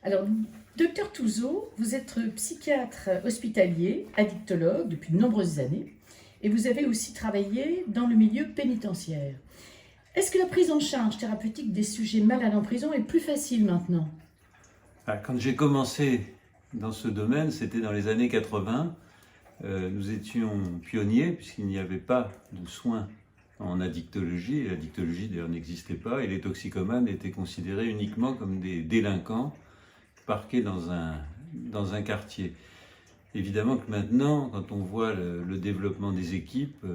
Alors, docteur Touzeau, vous êtes psychiatre hospitalier, addictologue depuis de nombreuses années, et vous avez aussi travaillé dans le milieu pénitentiaire. Est-ce que la prise en charge thérapeutique des sujets malades en prison est plus facile maintenant? Quand j'ai commencé dans ce domaine, c'était dans les années 80. Nous étions pionniers puisqu'il n'y avait pas de soins en addictologie. Et l'addictologie d'ailleurs n'existait pas et les toxicomanes étaient considérés uniquement comme des délinquants parqués dans un quartier. Évidemment que maintenant, quand on voit le développement des équipes,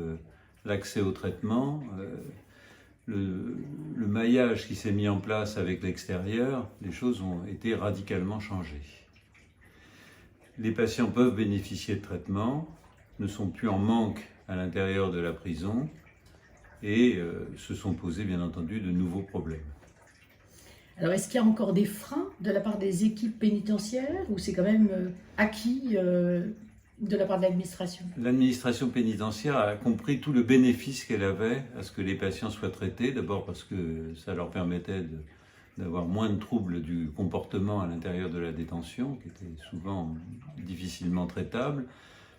l'accès au traitement, le maillage qui s'est mis en place avec l'extérieur, les choses ont été radicalement changées. Les patients peuvent bénéficier de traitements, ne sont plus en manque à l'intérieur de la prison et se sont posés bien entendu de nouveaux problèmes. Alors, est-ce qu'il y a encore des freins de la part des équipes pénitentiaires ou c'est quand même acquis de la part de l'administration? L'administration pénitentiaire a compris tout le bénéfice qu'elle avait à ce que les patients soient traités, d'abord parce que ça leur permettait d'avoir moins de troubles du comportement à l'intérieur de la détention, qui était souvent difficilement traitable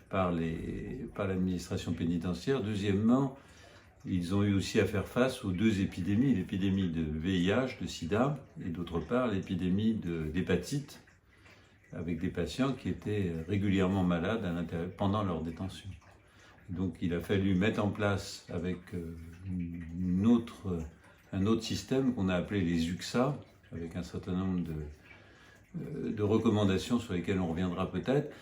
par l'administration pénitentiaire. Deuxièmement, ils ont eu aussi à faire face aux deux épidémies, l'épidémie de VIH, de sida, et d'autre part l'épidémie d'hépatite, avec des patients qui étaient régulièrement malades pendant leur détention. Donc il a fallu mettre en place avec un autre système qu'on a appelé les UXA, avec un certain nombre de recommandations sur lesquelles on reviendra peut-être,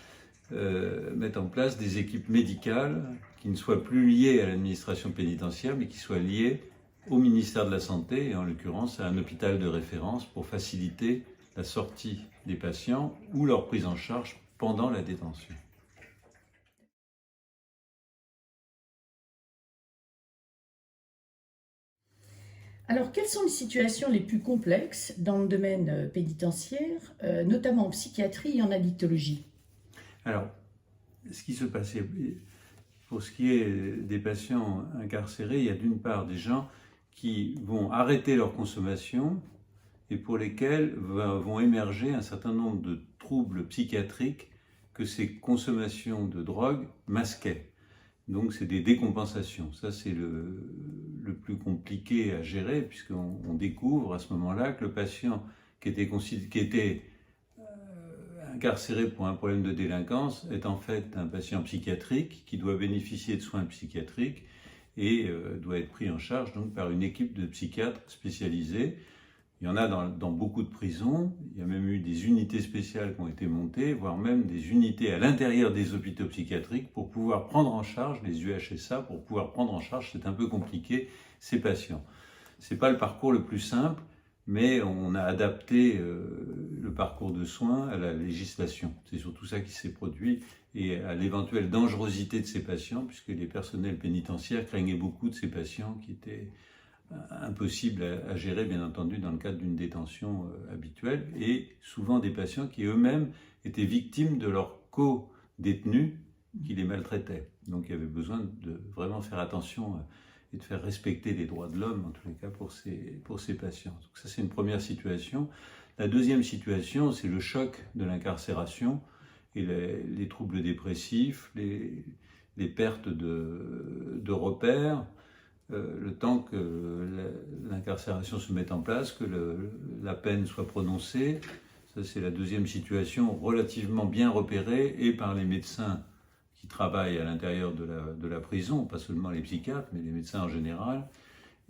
mettre en place des équipes médicales qui ne soient plus liées à l'administration pénitentiaire, mais qui soient liées au ministère de la Santé, et en l'occurrence à un hôpital de référence pour faciliter la sortie des patients ou leur prise en charge pendant la détention. Alors, quelles sont les situations les plus complexes dans le domaine pénitentiaire, notamment en psychiatrie et en addictologie? Alors, ce qui se passait, pour ce qui est des patients incarcérés, il y a d'une part des gens qui vont arrêter leur consommation et pour lesquels vont émerger un certain nombre de troubles psychiatriques que ces consommations de drogue masquaient. Donc c'est des décompensations. Ça c'est le plus compliqué à gérer puisqu'on découvre à ce moment-là que le patient qui était incarcéré pour un problème de délinquance est en fait un patient psychiatrique qui doit bénéficier de soins psychiatriques et doit être pris en charge donc par une équipe de psychiatres spécialisés. Il y en a dans beaucoup de prisons, il y a même eu des unités spéciales qui ont été montées, voire même des unités à l'intérieur des hôpitaux psychiatriques pour pouvoir prendre en charge, les UHSA, pour pouvoir prendre en charge, c'est un peu compliqué, ces patients. Ce n'est pas le parcours le plus simple, mais on a adapté le parcours de soins à la législation. C'est surtout ça qui s'est produit et à l'éventuelle dangerosité de ces patients, puisque les personnels pénitentiaires craignaient beaucoup de ces patients qui étaient impossible à gérer, bien entendu, dans le cadre d'une détention habituelle, et souvent des patients qui eux-mêmes étaient victimes de leurs co-détenus qui les maltraitaient. Donc il y avait besoin de vraiment faire attention et de faire respecter les droits de l'homme, en tous les cas, pour ces patients. Donc ça, c'est une première situation. La deuxième situation, c'est le choc de l'incarcération et les troubles dépressifs, les pertes de repères, le temps que l'incarcération se mette en place, que la peine soit prononcée. Ça, c'est la deuxième situation relativement bien repérée et par les médecins qui travaillent à l'intérieur de la prison, pas seulement les psychiatres, mais les médecins en général,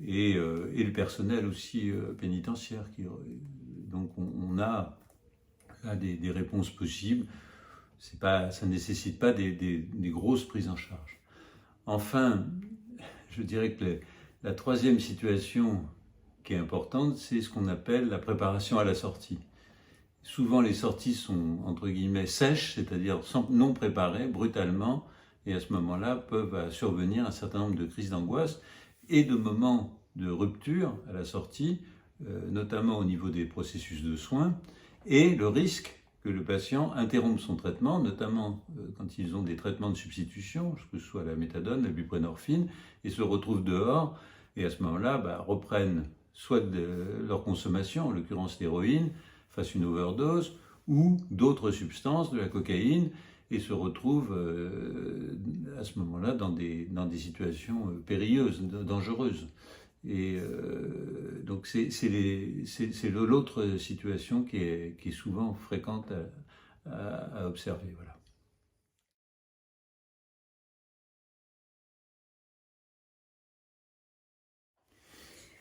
et le personnel aussi pénitentiaire. Donc on a là des réponses possibles. Ça ne nécessite pas des grosses prises en charge. Enfin, je dirais que la troisième situation qui est importante, c'est ce qu'on appelle la préparation à la sortie. Souvent, les sorties sont, entre guillemets, sèches, c'est-à-dire non préparées, brutalement, et à ce moment-là, peuvent survenir un certain nombre de crises d'angoisse et de moments de rupture à la sortie, notamment au niveau des processus de soins, et le risque que le patient interrompe son traitement, notamment quand ils ont des traitements de substitution, que ce soit la méthadone, la buprenorphine, et se retrouvent dehors, et à ce moment-là reprennent soit leur consommation, en l'occurrence l'héroïne, fasse une overdose ou d'autres substances, de la cocaïne, et se retrouve à ce moment-là dans des situations périlleuses, dangereuses. Et donc c'est l'autre situation qui est souvent fréquente à observer. Voilà.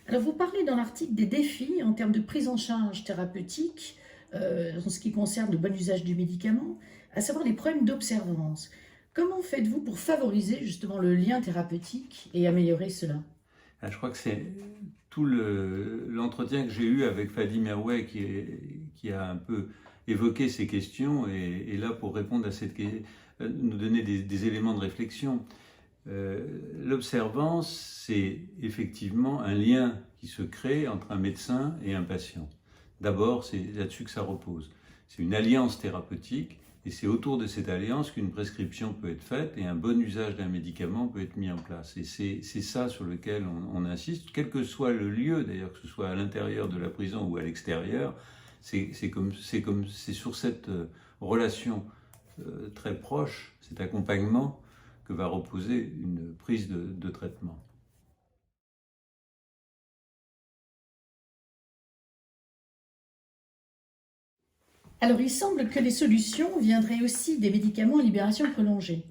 Alors, vous parlez dans l'article des défis en termes de prise en charge thérapeutique en ce qui concerne le bon usage du médicament, à savoir les problèmes d'observance. Comment faites-vous pour favoriser justement le lien thérapeutique et améliorer cela? Je crois que c'est tout l'entretien que j'ai eu avec Fadi Merway qui a un peu évoqué ces questions et là pour répondre à nous donner des éléments de réflexion. L'observance, c'est effectivement un lien qui se crée entre un médecin et un patient. D'abord, c'est là-dessus que ça repose. C'est une alliance thérapeutique et c'est autour de cette alliance qu'une prescription peut être faite et un bon usage d'un médicament peut être mis en place. Et c'est ça sur lequel on insiste, quel que soit le lieu, d'ailleurs, que ce soit à l'intérieur de la prison ou à l'extérieur, c'est sur cette relation très proche, cet accompagnement, que va reposer une prise de traitement. Alors, il semble que les solutions viendraient aussi des médicaments en libération prolongée.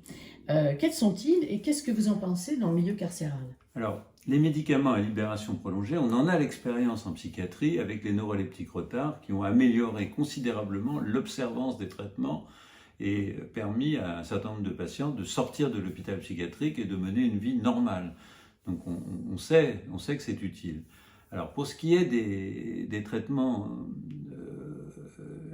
Quels sont-ils et qu'est-ce que vous en pensez dans le milieu carcéral? Alors, les médicaments à libération prolongée, on en a l'expérience en psychiatrie avec les neuroleptiques retards qui ont amélioré considérablement l'observance des traitements et permis à un certain nombre de patients de sortir de l'hôpital psychiatrique et de mener une vie normale. Donc on sait que c'est utile. Alors pour ce qui est des traitements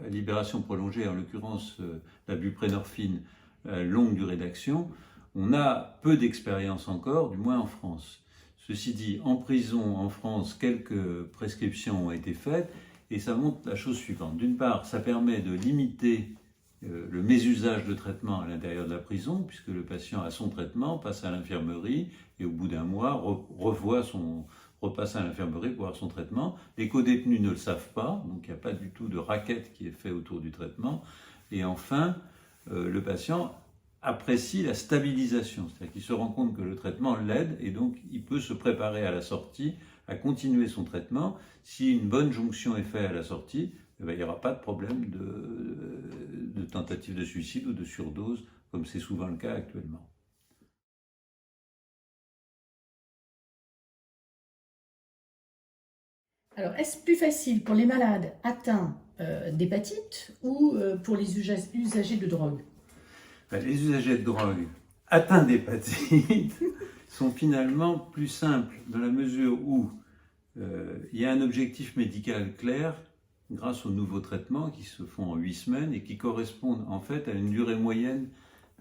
à libération prolongée, en l'occurrence la buprenorphine longue durée d'action, on a peu d'expérience encore, du moins en France. Ceci dit, en prison, en France, quelques prescriptions ont été faites et ça montre la chose suivante. D'une part, ça permet de limiter le mésusage de traitement à l'intérieur de la prison, puisque le patient a son traitement, passe à l'infirmerie et au bout d'un mois repasse à l'infirmerie pour avoir son traitement. Les codétenus ne le savent pas, donc il n'y a pas du tout de racket qui est fait autour du traitement. Et enfin, le patient apprécie la stabilisation, c'est-à-dire qu'il se rend compte que le traitement l'aide et donc il peut se préparer à la sortie, à continuer son traitement. Si une bonne jonction est faite à la sortie, il n'y aura pas de problème de tentative de suicide ou de surdose, comme c'est souvent le cas actuellement. Alors, est-ce plus facile pour les malades atteints d'hépatite ou pour les usagers de drogue? Les usagers de drogue atteints d'hépatite sont finalement plus simples dans la mesure où il y a un objectif médical clair grâce aux nouveaux traitements qui se font en 8 semaines et qui correspondent en fait à une durée moyenne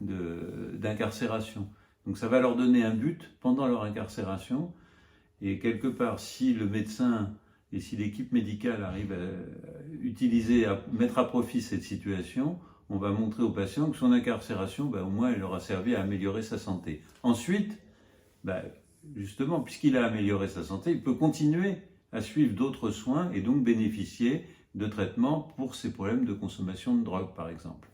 d'incarcération. Donc ça va leur donner un but pendant leur incarcération et quelque part si le médecin et si l'équipe médicale arrive à mettre à profit cette situation, on va montrer au patient que son incarcération, au moins, elle aura servi à améliorer sa santé. Ensuite, justement, puisqu'il a amélioré sa santé, il peut continuer à suivre d'autres soins et donc bénéficier de traitements pour ses problèmes de consommation de drogue, par exemple.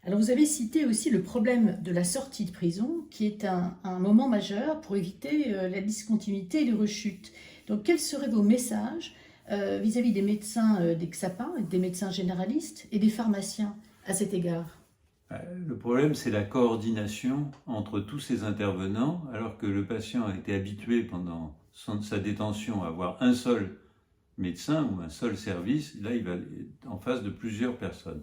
Alors, vous avez cité aussi le problème de la sortie de prison, qui est un moment majeur pour éviter la discontinuité et les rechutes. Donc, quels seraient vos messages vis-à-vis des médecins des XAPA, des médecins généralistes et des pharmaciens à cet égard? Le problème, c'est la coordination entre tous ces intervenants, alors que le patient a été habitué pendant sa détention à avoir un seul médecin ou un seul service. Là, il va être en face de plusieurs personnes.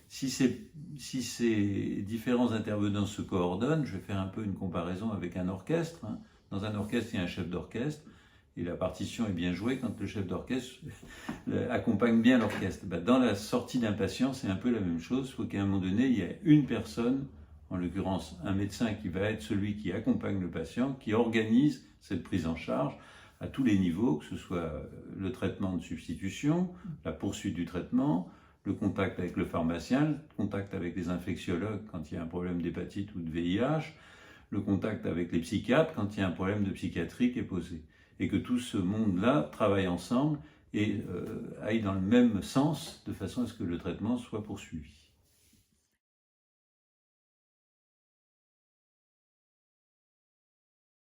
Si ces différents intervenants se coordonnent, je vais faire un peu une comparaison avec un orchestre. Dans un orchestre, il y a un chef d'orchestre et la partition est bien jouée quand le chef d'orchestre accompagne bien l'orchestre. Dans la sortie d'un patient, c'est un peu la même chose. Il faut qu'à un moment donné, il y ait une personne, en l'occurrence un médecin qui va être celui qui accompagne le patient, qui organise cette prise en charge à tous les niveaux, que ce soit le traitement de substitution, la poursuite du traitement, le contact avec le pharmacien, le contact avec les infectiologues quand il y a un problème d'hépatite ou de VIH, le contact avec les psychiatres quand il y a un problème de psychiatrie qui est posé. Et que tout ce monde-là travaille ensemble et aille dans le même sens de façon à ce que le traitement soit poursuivi.